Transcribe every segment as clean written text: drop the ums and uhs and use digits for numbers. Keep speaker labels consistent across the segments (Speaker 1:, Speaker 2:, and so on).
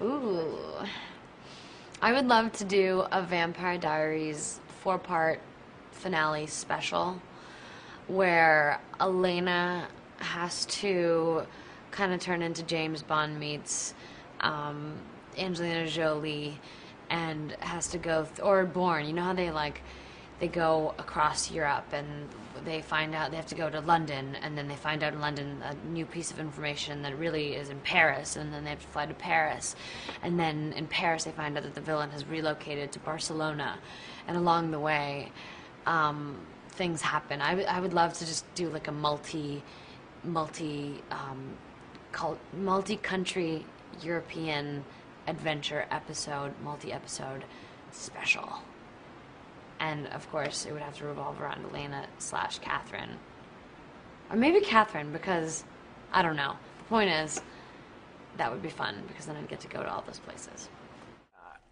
Speaker 1: Ooh. I would love to do a Vampire Diaries 4-part finale special where Elena has to kind of turn into James Bond meets um, Angelina Jolie and has to go, or Bourne. You know how they go across Europe and they find out they have to go to London, and then they find out in London a new piece of information that really is in Paris, and then they have to fly to Paris, and then in Paris they find out that the villain has relocated to Barcelona, and along the way things happen. I would love to just do like a multi-country European adventure episode, multi-episode special. And of course, it would have to revolve around Elena/Catherine. Or maybe Catherine, because I don't know. The point is, that would be fun because then I'd get to go to all those places.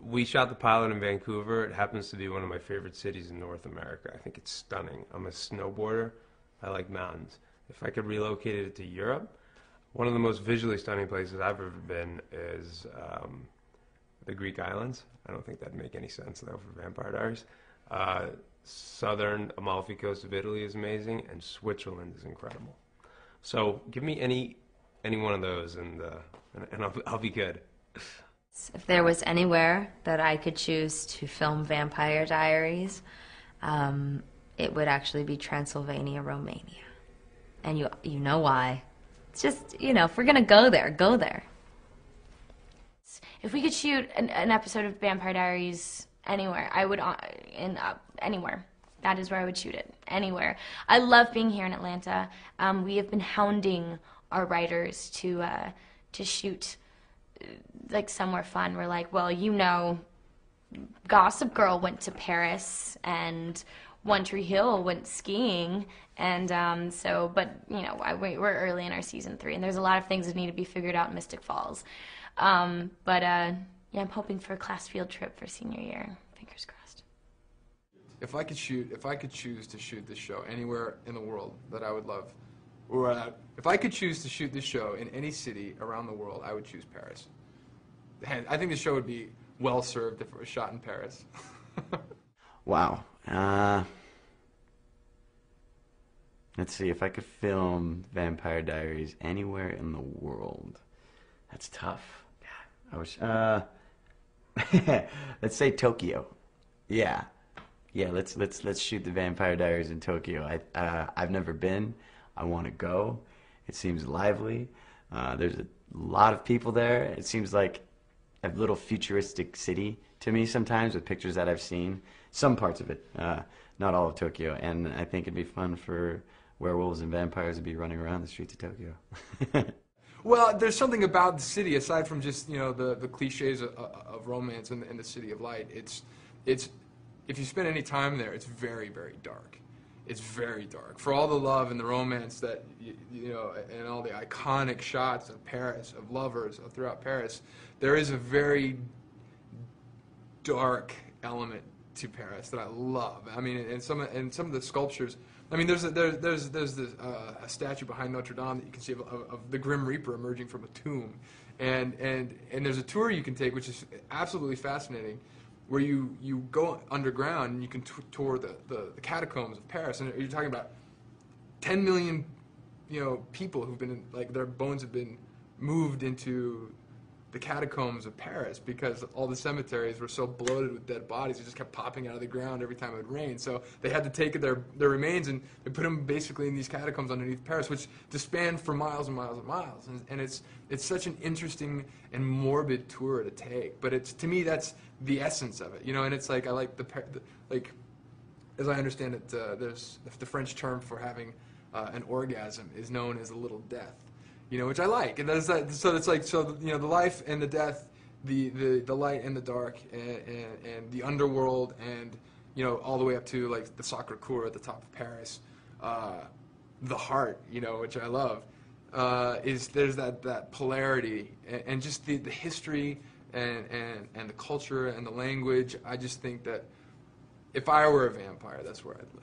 Speaker 2: We shot the pilot in Vancouver. It happens to be one of my favorite cities in North America. I think it's stunning. I'm a snowboarder. I like mountains. If I could relocate it to Europe, one of the most visually stunning places I've ever been is the Greek islands. I don't think that'd make any sense, though, for Vampire Diaries. Southern Amalfi Coast of Italy is amazing, and Switzerland is incredible. So give me any one of those, and I'll be good.
Speaker 3: If there was anywhere that I could choose to film Vampire Diaries, it would actually be Transylvania, Romania. And you know why. It's just, if we're going to go there, go there.
Speaker 4: If we could shoot an episode of Vampire Diaries anywhere, I would, anywhere. That is where I would shoot it, anywhere. I love being here in Atlanta. We have been hounding our writers to shoot like somewhere fun. We're like, well, Gossip Girl went to Paris and One Tree Hill went skiing, and we're early in our season 3, and there's a lot of things that need to be figured out in Mystic Falls. I'm hoping for a class field trip for senior year. Fingers crossed.
Speaker 5: If I could choose to shoot this show anywhere in the world that I would love, or if I could choose to shoot this show in any city around the world, I would choose Paris. And I think the show would be well served if it was shot in Paris.
Speaker 6: Wow. Let's see, if I could film Vampire Diaries anywhere in the world. That's tough. God, I wish, let's say Tokyo. Yeah, let's shoot the Vampire Diaries in Tokyo. I've never been. I want to go. It seems lively. There's a lot of people there. It seems like a little futuristic city to me sometimes with pictures that I've seen. Some parts of it, not all of Tokyo. And I think it'd be fun for werewolves and vampires to be running around the streets of Tokyo.
Speaker 5: Well, there's something about the city aside from just the cliches of romance and the City of Light. It's if you spend any time there, it's very, very dark. It's very dark. For all the love and the romance that and all the iconic shots of Paris, of lovers throughout Paris, there is a very dark element to Paris that I love. I mean, and some of the sculptures. I mean, there's a statue behind Notre Dame that you can see of the Grim Reaper emerging from a tomb, and there's a tour you can take which is absolutely fascinating, where you go underground and you can tour the catacombs of Paris, and you're talking about 10 million people who've been their bones have been moved into the catacombs of Paris because all the cemeteries were so bloated with dead bodies. It just kept popping out of the ground every time it would rain. So they had to take their remains and they put them basically in these catacombs underneath Paris, which just spanned for miles and miles and miles. And it's such an interesting and morbid tour to take. But to me, that's the essence of it, And it's like I like as I understand it, there's the French term for having an orgasm is known as a little death. Which I like, and so the life and the death, the light and the dark, and the underworld, and all the way up to the Sacré Coeur at the top of Paris, the heart, which I love, there's that polarity, and just the history and the culture and the language. I just think that if I were a vampire, that's where I'd live.